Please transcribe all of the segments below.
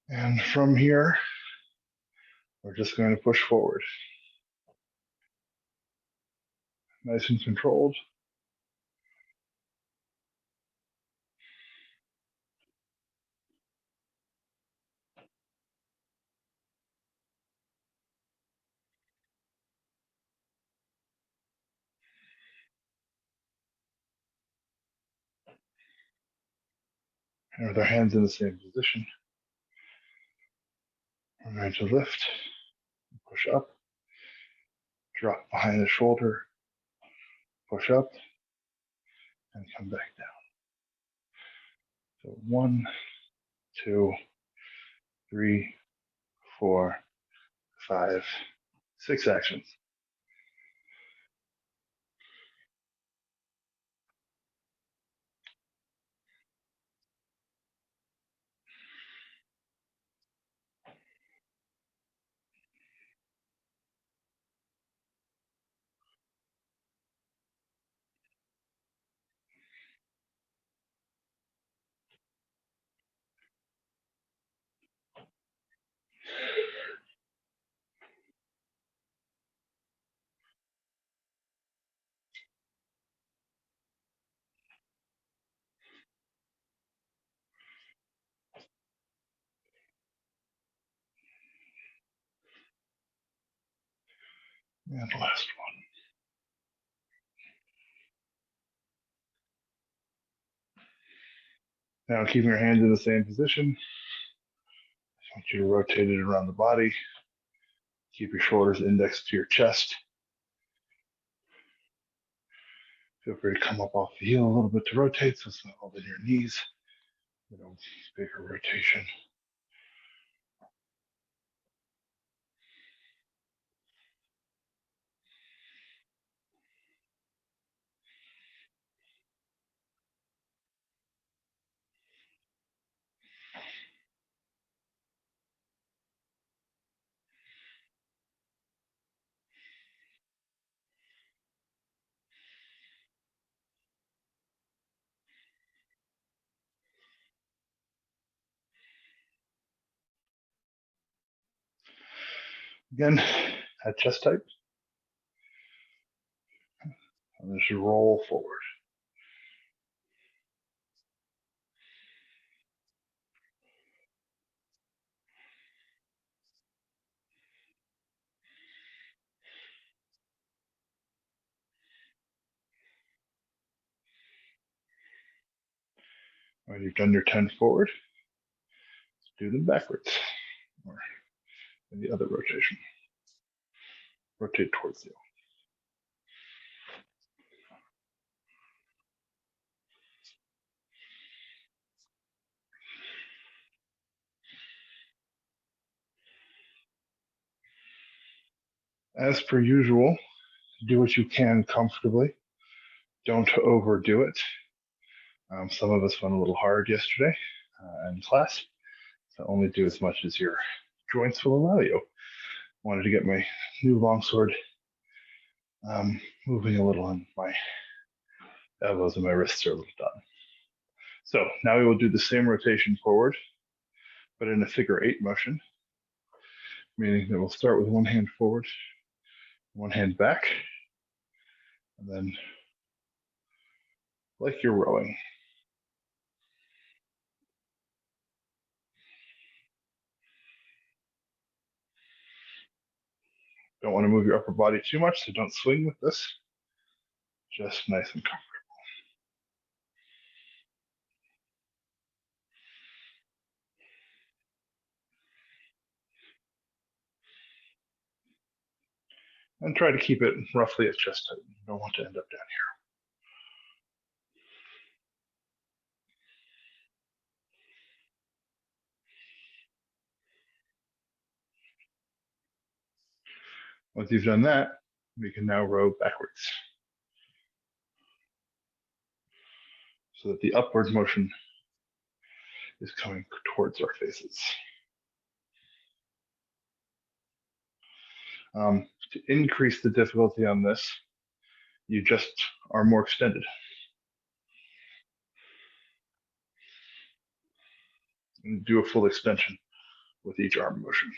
And from here, we're just going to push forward. Nice and controlled. And with our hands in the same position, we're going to lift, push up, drop behind the shoulder, push up, and come back down. So 1, 2, 3, 4, 5, 6 actions. And the last one. Now keeping your hands in the same position, I want you to rotate it around the body. Keep your shoulders indexed to your chest. Feel free to come up off the heel a little bit to rotate so it's not holding your knees. Bigger rotation. Again, at chest height. And just roll forward. When you've done your 10 forward, do them backwards, or in the other rotation. Rotate towards you. As per usual, do what you can comfortably. Don't overdo it. Some of us went a little hard yesterday in class, so only do as much as your joints will allow you. Wanted to get my new longsword moving a little, and my elbows and my wrists are a little done. So now we will do the same rotation forward, but in a figure 8 motion, meaning that we'll start with one hand forward, one hand back, and then like you're rowing. Don't want to move your upper body too much, so don't swing with this. Just nice and comfortable. And try to keep it roughly at chest height. You don't want to end up down here. Once you've done that, we can now row backwards, so that the upward motion is coming towards our faces. To increase the difficulty on this, you just are more extended. And do a full extension with each arm motion.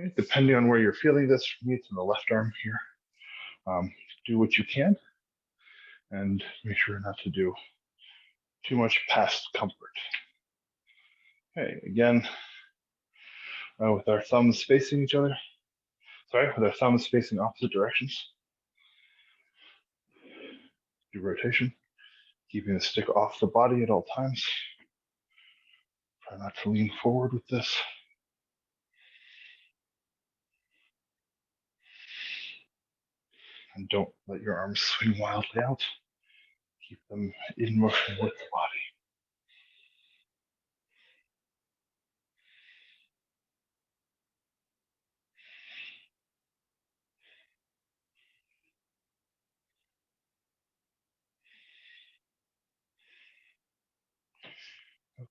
Okay, depending on where you're feeling this, for me, it's in the left arm here. Do what you can and make sure not to do too much past comfort. Okay, again, with our thumbs facing each other. Sorry, with our thumbs facing opposite directions. Do rotation, keeping the stick off the body at all times. Try not to lean forward with this. And don't let your arms swing wildly out. Keep them in motion with the body.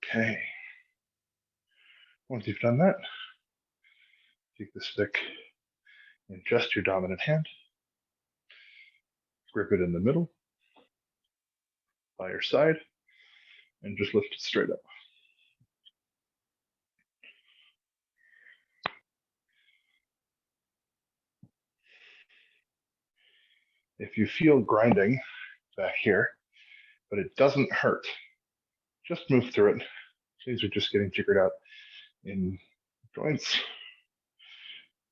Okay. Once you've done that, take the stick in just your dominant hand. Grip it in the middle by your side and just lift it straight up. If you feel grinding back here, but it doesn't hurt, just move through it. These are just getting figured out in joints.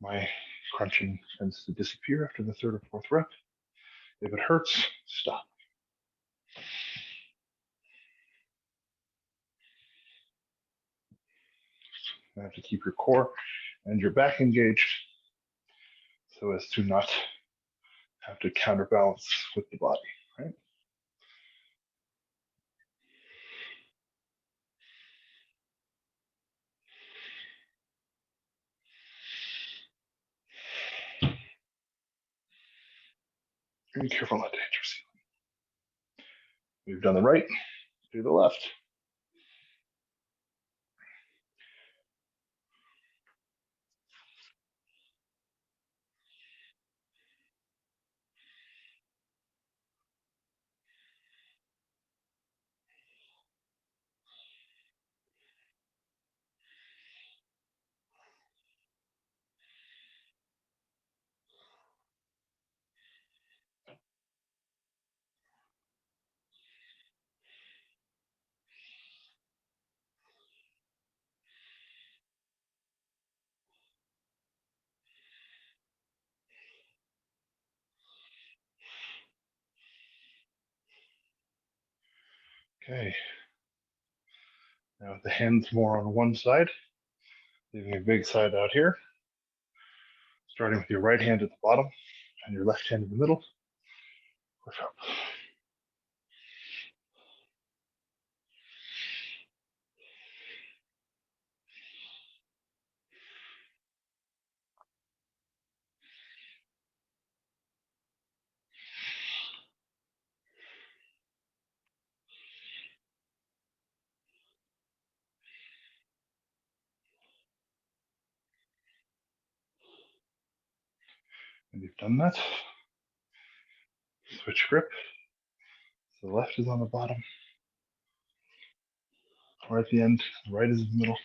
My crunching tends to disappear after the third or fourth rep. If it hurts, stop. You have to keep your core and your back engaged so as to not have to counterbalance with the body, right? Be careful not to hit your ceiling. We've done the right, do the left. Okay. Now with the hands more on one side, leaving a big side out here. Starting with your right hand at the bottom and your left hand in the middle. Push up. And you've done that. Switch grip. So the left is on the bottom, or at the end, the right is in the middle.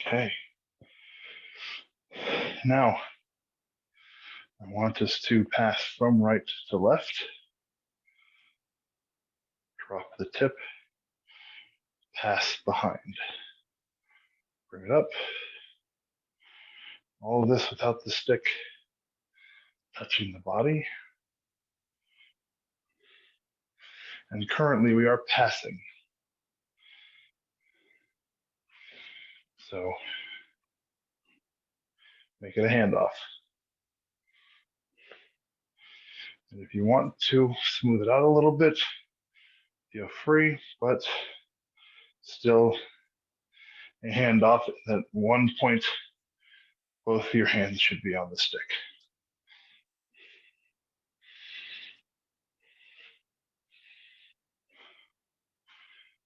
Okay. Now, I want us to pass from right to left. Drop the tip, pass behind. Bring it up. All of this without the stick touching the body. And currently we are passing. So make it a handoff. And if you want to smooth it out a little bit, feel free, but still a handoff. At one point, both of your hands should be on the stick.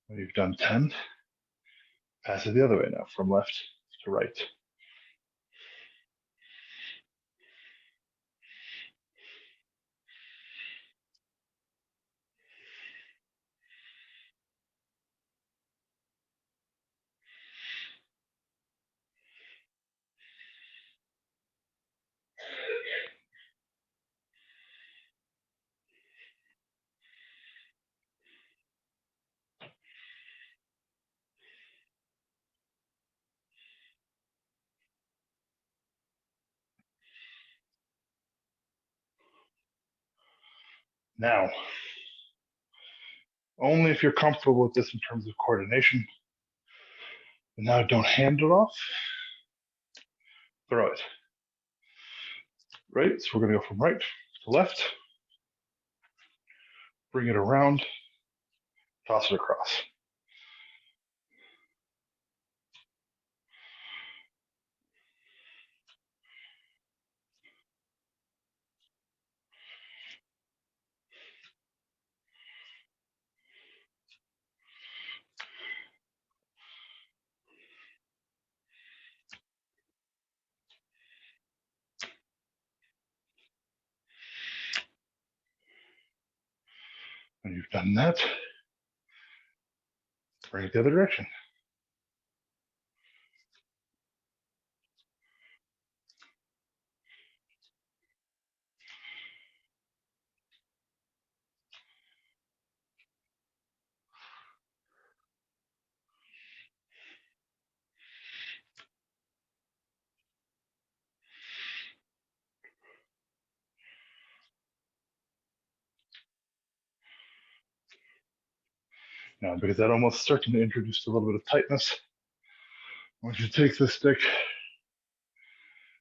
When you've done 10, pass it the other way now, from left to right. Now, only if you're comfortable with this in terms of coordination, but now don't hand it off, throw it. Right, so we're gonna go from right to left, bring it around, toss it across. When you've done that, bring it the other direction. Now, because that almost starting to introduce a little bit of tightness, I want you to take the stick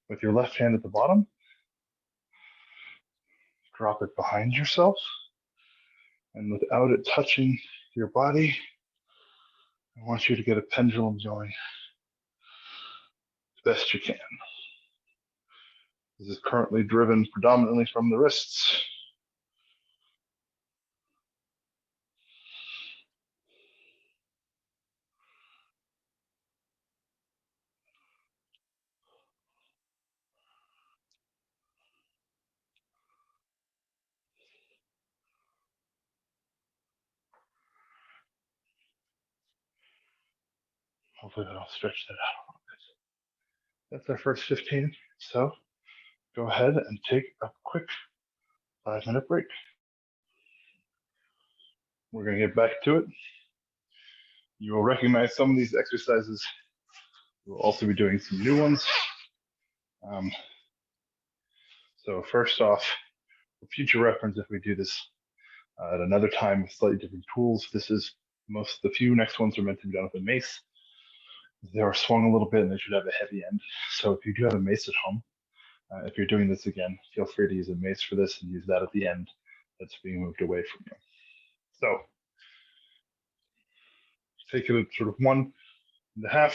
with your left hand at the bottom, drop it behind yourself, and without it touching your body, I want you to get a pendulum going as best you can. This is currently driven predominantly from the wrists. Hopefully that'll stretch that out a little bit. That's our first 15. So go ahead and take a quick 5-minute break. We're going to get back to it. You will recognize some of these exercises. We'll also be doing some new ones. So first off, for future reference, if we do this at another time with slightly different tools, this is the few next ones are meant to be done with a mace. They are swung a little bit and they should have a heavy end. So if you do have a mace at home, if you're doing this again, feel free to use a mace for this and use that at the end that's being moved away from you. So take it at sort of 1.5.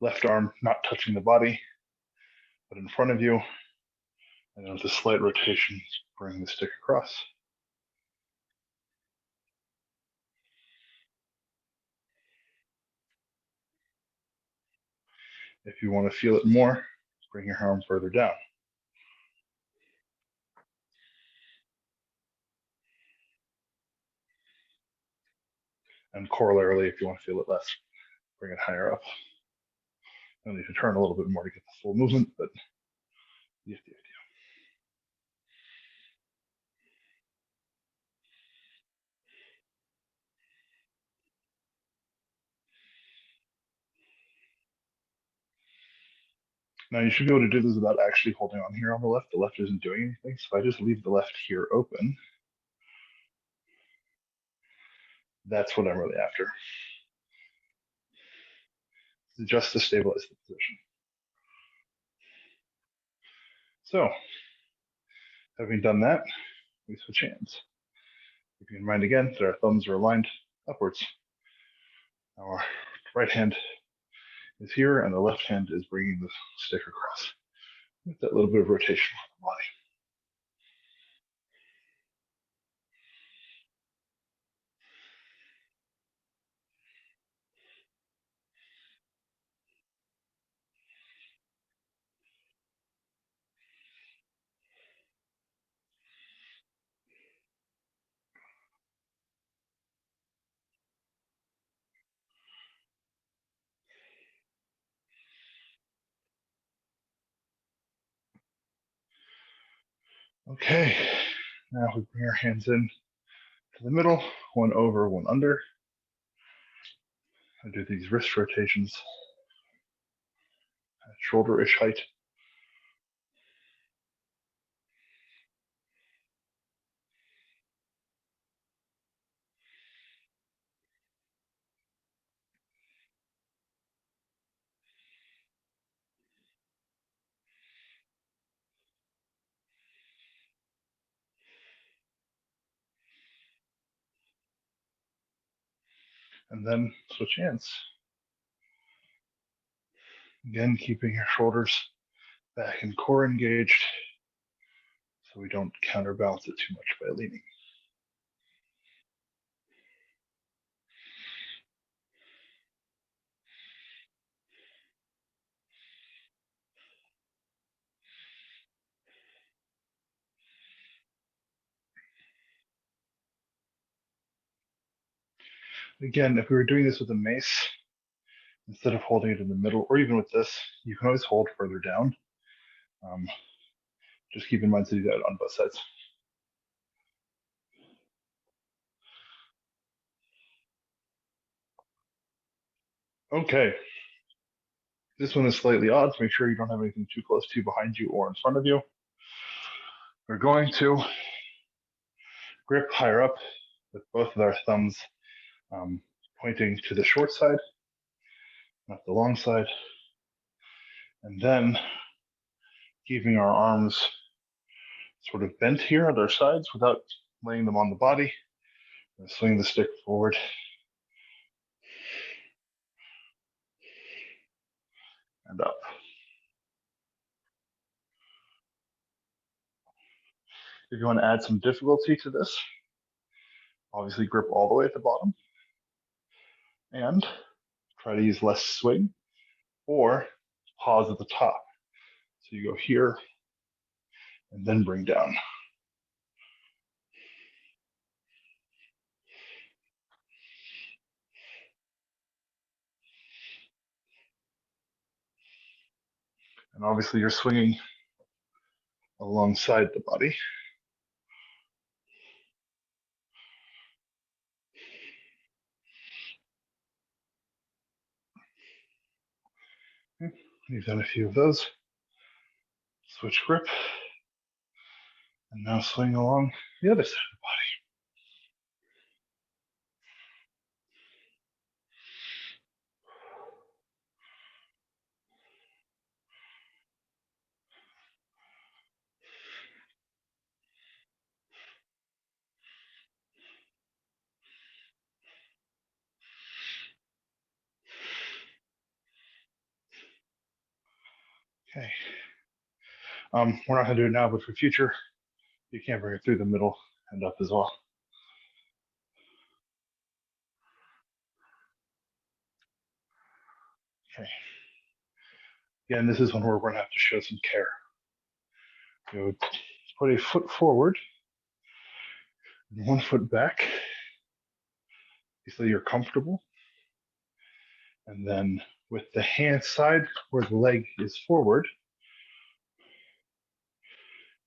Left arm not touching the body, but in front of you. And then with a slight rotation, bring the stick across. If you want to feel it more, bring your arm further down. And corollary, if you want to feel it less, bring it higher up. You'll need to turn a little bit more to get the full movement, but you get the idea. Now you should be able to do this without actually holding on here on the left. The left isn't doing anything. So if I just leave the left here open, that's what I'm really after. Just to stabilize the position. So, having done that, we switch hands. Keeping in mind again that our thumbs are aligned upwards. Our right hand is here and the left hand is bringing the stick across with that little bit of rotation on the body. Okay, now we bring our hands in to the middle, one over, one under. I do these wrist rotations at shoulder-ish height. And then switch hands. Again, keeping your shoulders back and core engaged so we don't counterbalance it too much by leaning. Again, if we were doing this with a mace, instead of holding it in the middle, or even with this, you can always hold further down. Just keep in mind to do that on both sides. Okay, this one is slightly odd, so make sure you don't have anything too close to you, behind you, or in front of you. We're going to grip higher up with both of our thumbs pointing to the short side, not the long side, and then keeping our arms sort of bent here at our sides without laying them on the body. Swing the stick forward and up. If you want to add some difficulty to this, obviously grip all the way at the bottom and try to use less swing, or pause at the top. So you go here and then bring down. And obviously you're swinging alongside the body. Okay. You've done a few of those. Switch grip. And now swing along the other side of the body. Okay. We're not going to do it now, but for future, you can bring it through the middle and up as well. Okay. Again, this is one where we're going to have to show some care. You would put a foot forward and 1 foot back so you're comfortable. And then with the hand side where the leg is forward,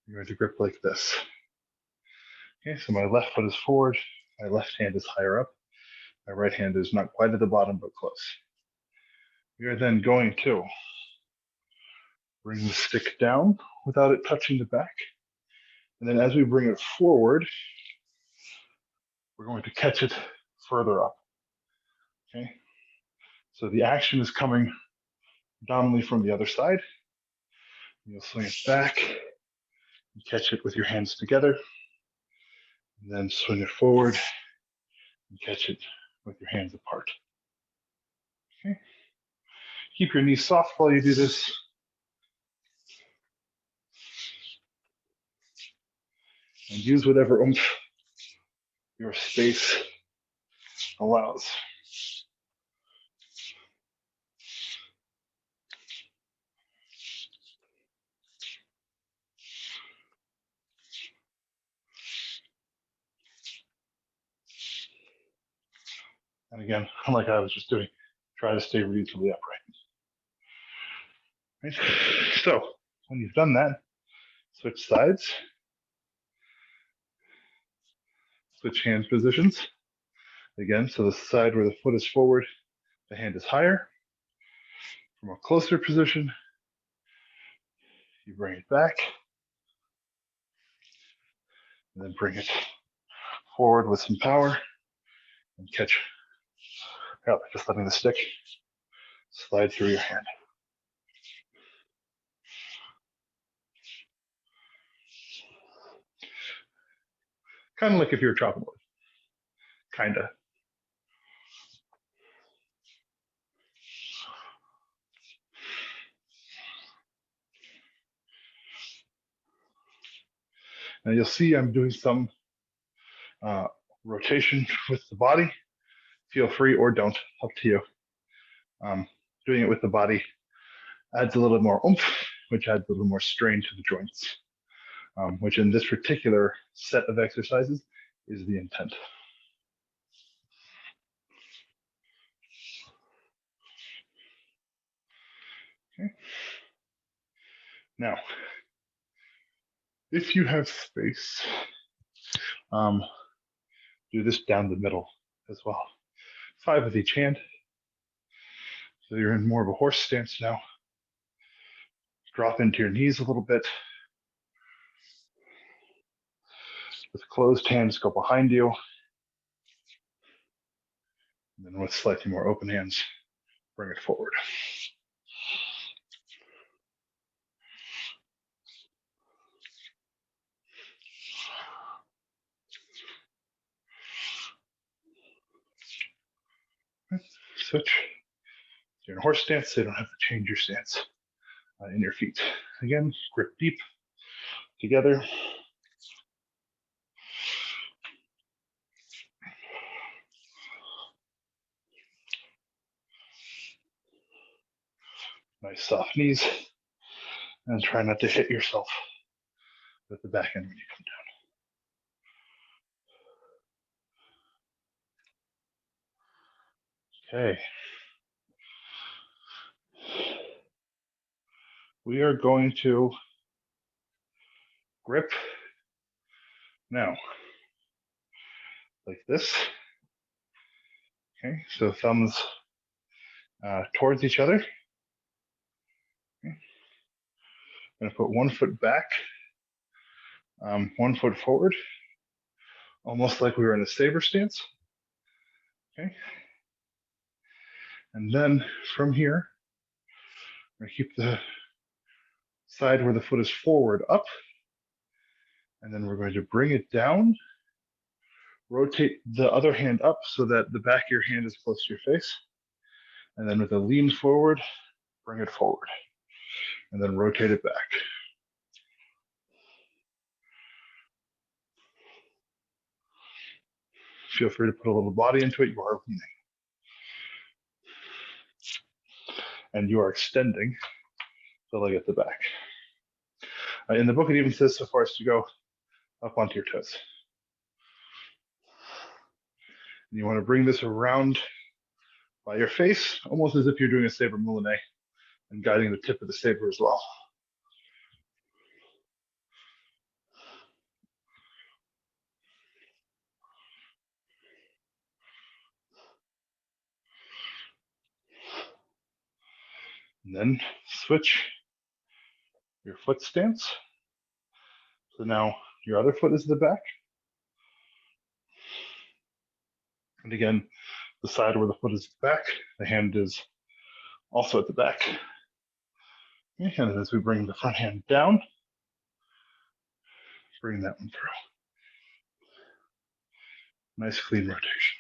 you're going to grip like this. Okay, so my left foot is forward, my left hand is higher up, my right hand is not quite at the bottom, but close. We are then going to bring the stick down without it touching the back. And then as we bring it forward, we're going to catch it further up. Okay, so the action is coming predominantly from the other side. You'll swing it back and catch it with your hands together, and then swing it forward and catch it with your hands apart. Okay. Keep your knees soft while you do this. And use whatever oomph your space allows. And again, like I was just doing, try to stay reasonably upright. Right? So when you've done that, switch sides. switch hand positions. Again, so the side where the foot is forward, the hand is higher. From a closer position, you bring it back, and then bring it forward with some power and catch. Just letting the stick slide through your hand. Kind of like if you were chopping wood. Kinda. Now you'll see I'm doing some rotation with the body. Feel free or don't, up to you. Doing it with the body adds a little more oomph, which adds a little more strain to the joints, which in this particular set of exercises is the intent. Okay. Now, if you have space, do this down the middle as well. 5 with each hand. So you're in more of a horse stance now. Drop into your knees a little bit. With closed hands, go behind you. And then with slightly more open hands, bring it forward. Switch. You're in a horse stance, so you don't have to change your stance in your feet. Again, grip deep together. Nice soft knees. And try not to hit yourself with the back end when you come down. Okay. We are going to grip now, like this. Okay, so thumbs towards each other. Okay. I'm going to put 1 foot back, 1 foot forward, almost like we were in a saber stance. Okay. And then from here, we're going to keep the side where the foot is forward up. And then we're going to bring it down, rotate the other hand up so that the back of your hand is close to your face. And then with a lean forward, bring it forward. And then rotate it back. Feel free to put a little body into it. You are leaning. And you are extending the leg at the back. In the book, it even says so far as to go up onto your toes. And you want to bring this around by your face, almost as if you're doing a saber moulinet and guiding the tip of the saber as well. And then switch your foot stance. So now your other foot is the back. And again, the side where the foot is back, the hand is also at the back. Okay, and as we bring the front hand down, bring that one through. Nice clean rotation.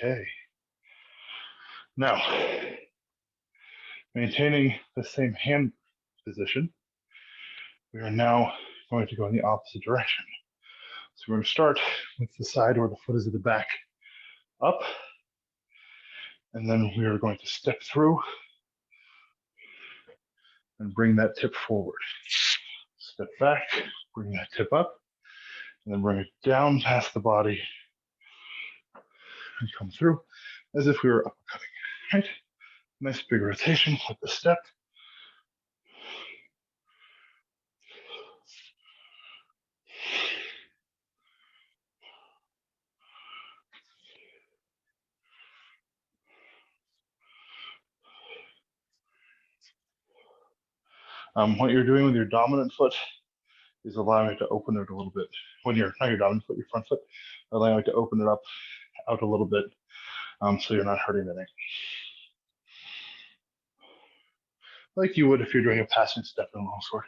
Okay. Now, maintaining the same hand position, we are now going to go in the opposite direction. So we're going to start with the side where the foot is at the back up, And then we are going to step through and bring that tip forward. Step back, bring that tip up, and then bring it down past the body and come through as if we were uppercutting, right? Nice big rotation with the step. What you're doing with your dominant foot is allowing it to open it a little bit. When you're not your dominant foot, your front foot, allowing it to open it up out a little bit, so you're not hurting the neck. Like you would if you're doing a passing step in longsword.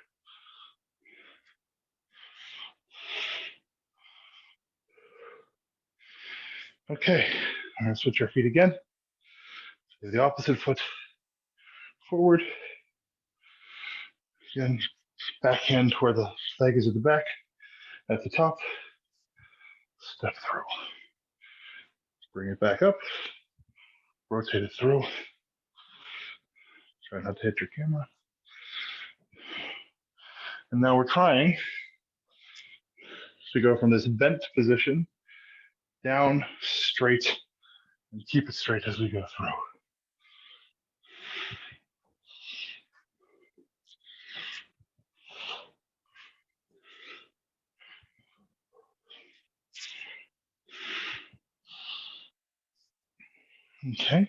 Okay, I'm gonna switch our feet again. The opposite foot forward. Again, backhand where the leg is at the back, at the top. Step through. Bring it back up. Rotate it through. Try not to hit your camera. And now we're trying to go from this bent position down straight and keep it straight as we go through. Okay.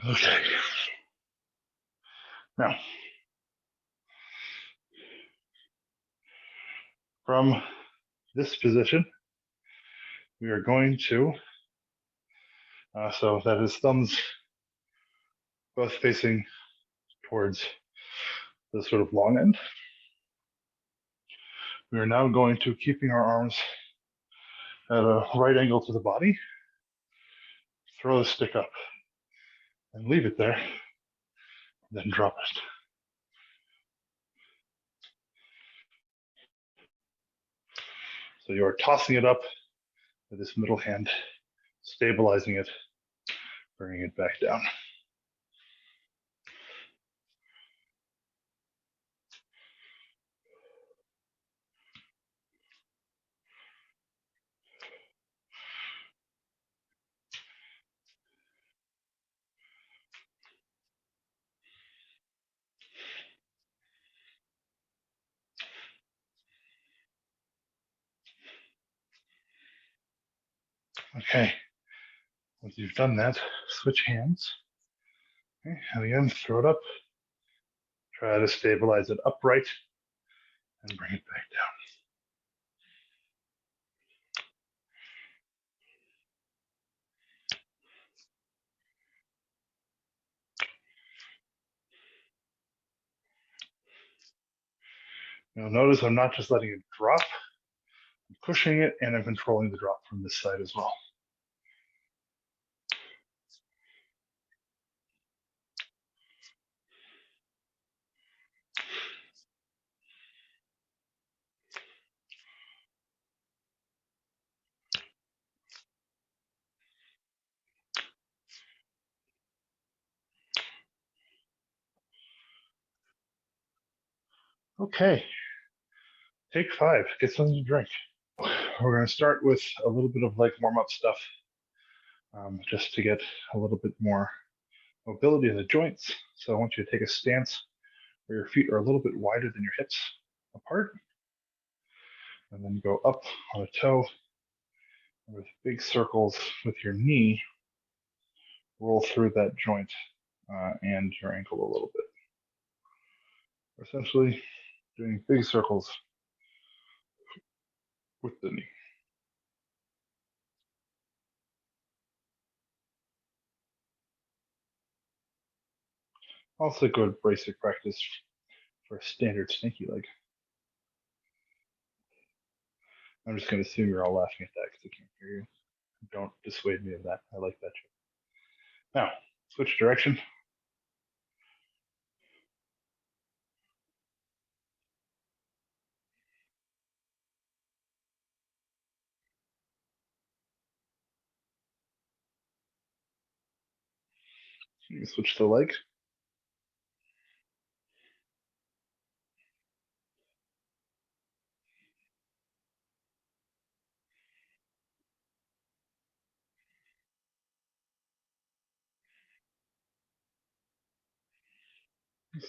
Okay. Now, from this position, we are going to, so that is thumbs both facing towards the sort of long end. We are now going to, keeping our arms at a right angle to the body, throw the stick up and leave it there, then drop it. So you are tossing it up with this middle hand, stabilizing it, bringing it back down. Okay, once you've done that, switch hands. Okay, and again, throw it up. Try to stabilize it upright and bring it back down. You'll notice I'm not just letting it drop, I'm pushing it and I'm controlling the drop from this side as well. Okay, take 5, get something to drink. We're going to start with a little bit of like warm-up stuff, just to get a little bit more mobility in the joints. So I want you to take a stance where your feet are a little bit wider than your hips apart, and then go up on a toe with big circles with your knee. Roll through that joint and your ankle a little bit. We're essentially doing big circles with the knee. Also good basic practice for a standard snaky leg. I'm just going to assume you're all laughing at that because I can't hear you. Don't dissuade me of that. I like that joke. Now, switch direction. You switch the leg.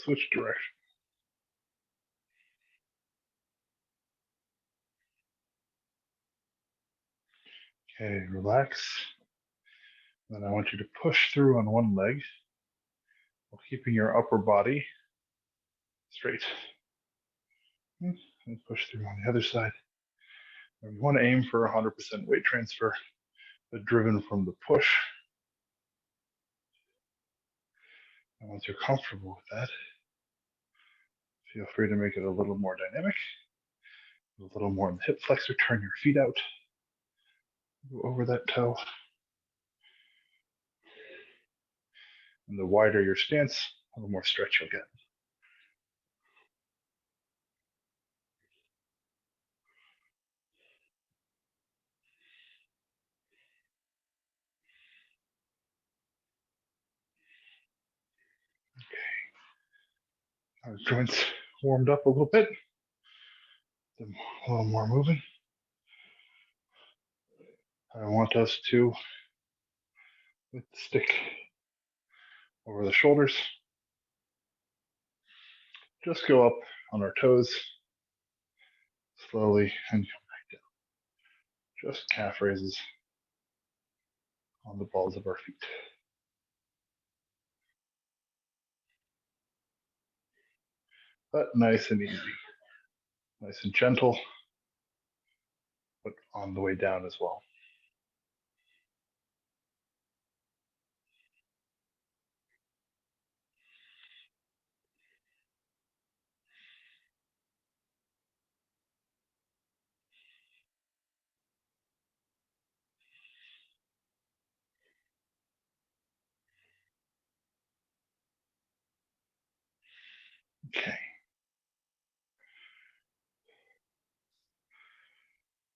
Switch direction. Okay, relax. Then I want you to push through on one leg while keeping your upper body straight. And push through on the other side. And we want to aim for 100% weight transfer, but driven from the push. And once you're comfortable with that, feel free to make it a little more dynamic, a little more in the hip flexor, turn your feet out, go over that toe. And the wider your stance, the more stretch you'll get. Our joints warmed up a little bit, a little more moving. I want us to, with the stick over the shoulders, just go up on our toes slowly and come back down. Just calf raises on the balls of our feet. But nice and easy, nice and gentle, but on the way down as well. Okay.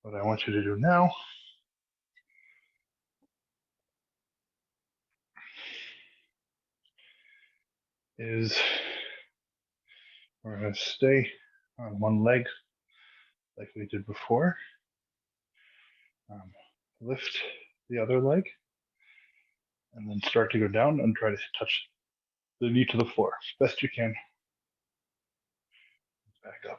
What I want you to do now is we're going to stay on one leg like we did before. Lift the other leg and then start to go down and try to touch the knee to the floor as best you can. Back up.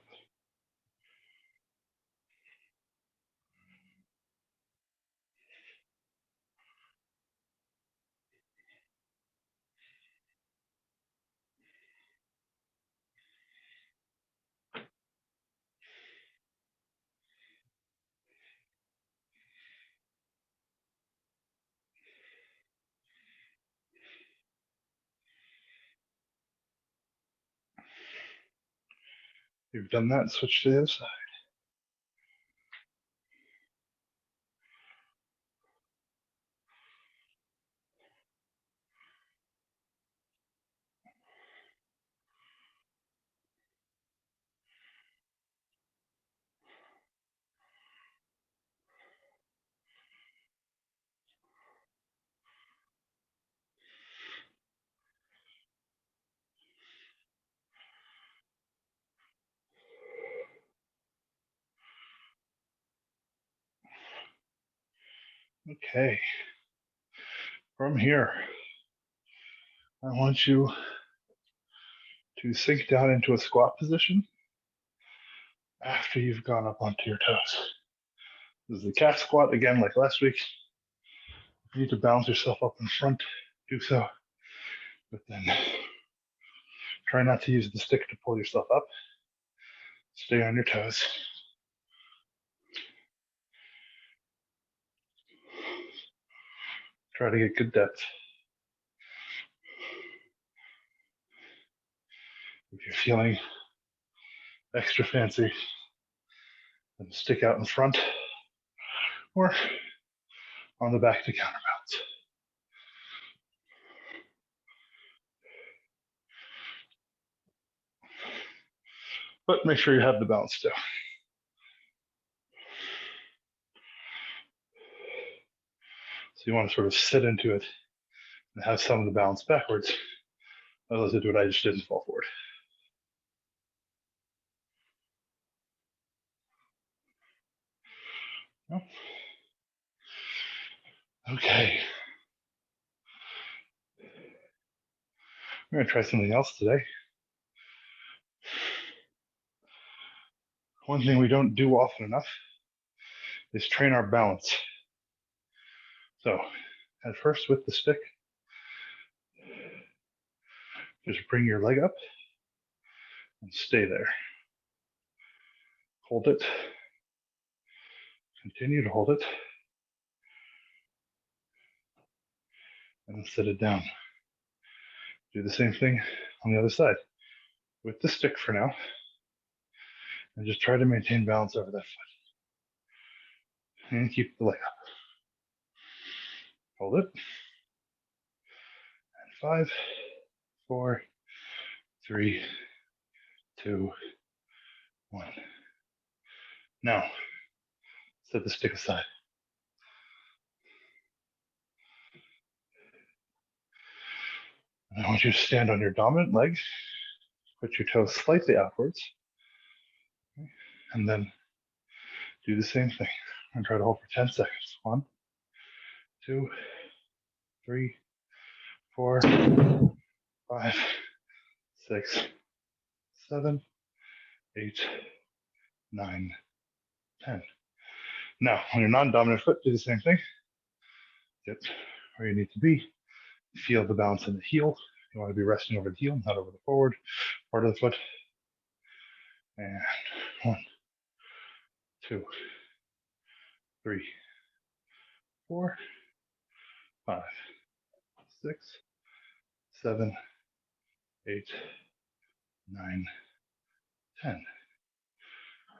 You've done that, switch to the other side. Okay. From here, I want you to sink down into a squat position after you've gone up onto your toes. This is the calf squat, again, like last week. You need to balance yourself up in front, do so. But then try not to use the stick to pull yourself up. Stay on your toes. Try to get good depth. If you're feeling extra fancy, then stick out in front or on the back to counterbalance. But make sure you have the balance still. So you want to sort of sit into it and have some of the balance backwards. Otherwise, I do what I just did and fall forward. No? Okay. We're going to try something else today. One thing we don't do often enough is train our balance. So, at first with the stick, just bring your leg up and stay there. Hold it. Continue to hold it. And then set it down. Do the same thing on the other side with the stick for now. And just try to maintain balance over that foot. And keep the leg up. Hold it. And 5, 4, 3, 2, 1. Now, set the stick aside. And I want you to stand on your dominant leg. Put your toes slightly outwards. And then do the same thing. And try to hold for 10 seconds. 1, 2, 3, 4, 5, 6, 7, 8, 9, 10. Now, on your non-dominant foot, do the same thing. Get where you need to be. Feel the balance in the heel. You want to be resting over the heel, not over the forward part of the foot. And 1, 2, 3, 4, 5, 6, 7, 8, 9, 10.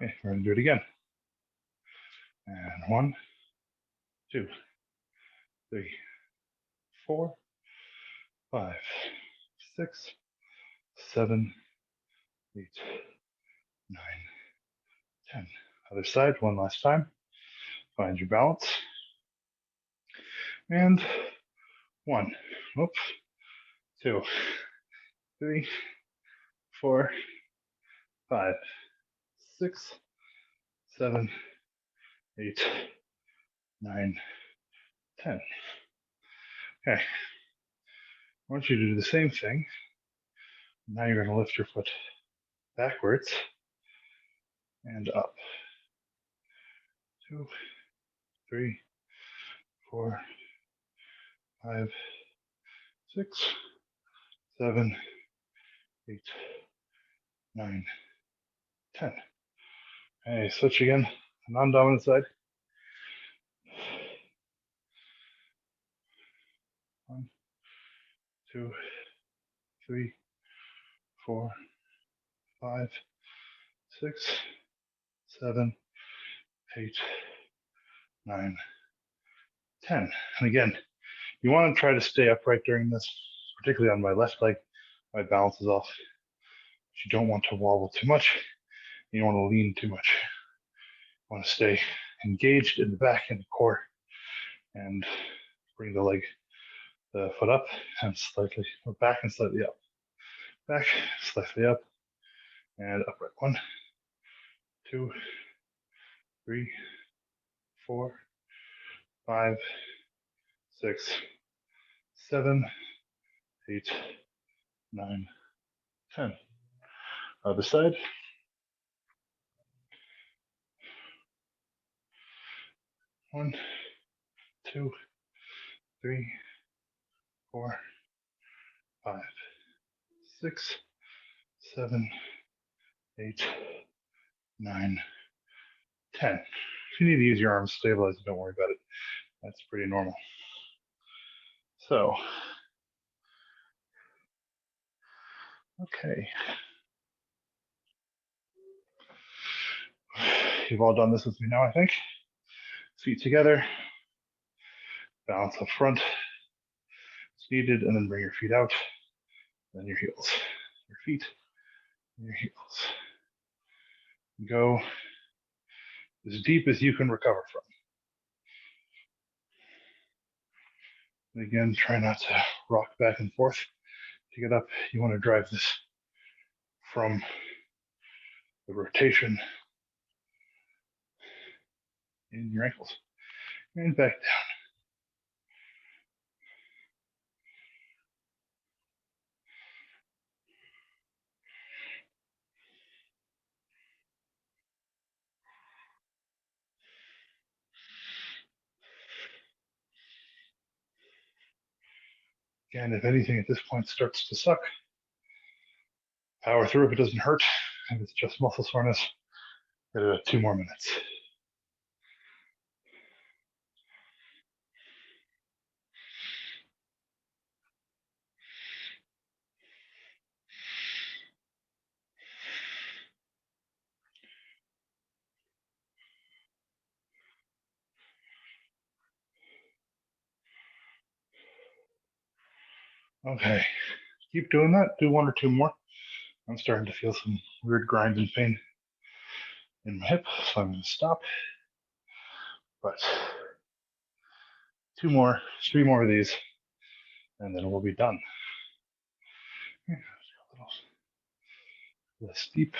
Okay, we're going to do it again. And 1, 2, 3, 4, 5, 6, 7, 8, 9, 10. Other side, one last time. Find your balance. And 1, oops, 2, 3, 4, 5, 6, 7, 8, 9, 10. Okay. I want you to do the same thing. Now you're going to lift your foot backwards and up. 2, 3, 4, 5, 6, 7, 8, 9, 10. Okay, switch again. Non-dominant side. 1, 2, 3, 4, 5, 6, 7, 8, 9, 10. And again, you want to try to stay upright during this, particularly on my left leg. My balance is off. But you don't want to wobble too much. You don't want to lean too much. You want to stay engaged in the back and the core and bring the foot up and slightly, or back and slightly up. Back, slightly up, and upright. 1, 2, 3, 4, 5, 6, 7, 8, 9, 10. Other side. 1, 2, 3, 4, 5, 6, 7, 8, 9, 10. If you need to use your arms to stabilize it, don't worry about it. That's pretty normal. So, okay. You've all done this with me now, I think. Feet together, balance up front. It's needed, and then bring your feet out, then your heels. Your feet, and your heels. Go as deep as you can recover from. And again, try not to rock back and forth to get up. You want to drive this from the rotation in your ankles and back down. Again, if anything at this point starts to suck, power through if it doesn't hurt. If it's just muscle soreness, get it at 2 more minutes. Okay, keep doing that. Do 1 or 2 more. I'm starting to feel some weird grind and pain in my hip, so I'm going to stop. But 2 more, 3 more of these, and then we'll be done. A little steep.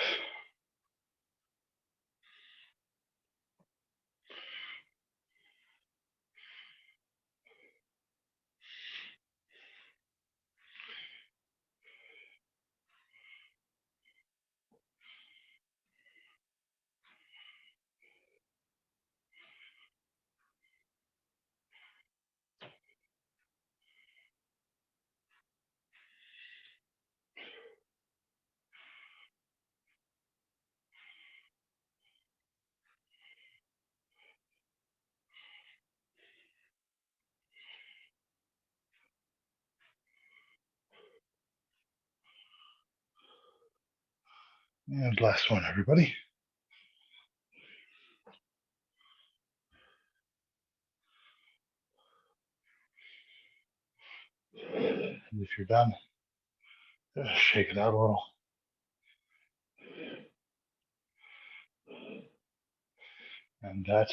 And last one, everybody. And if you're done, just shake it out a little. And that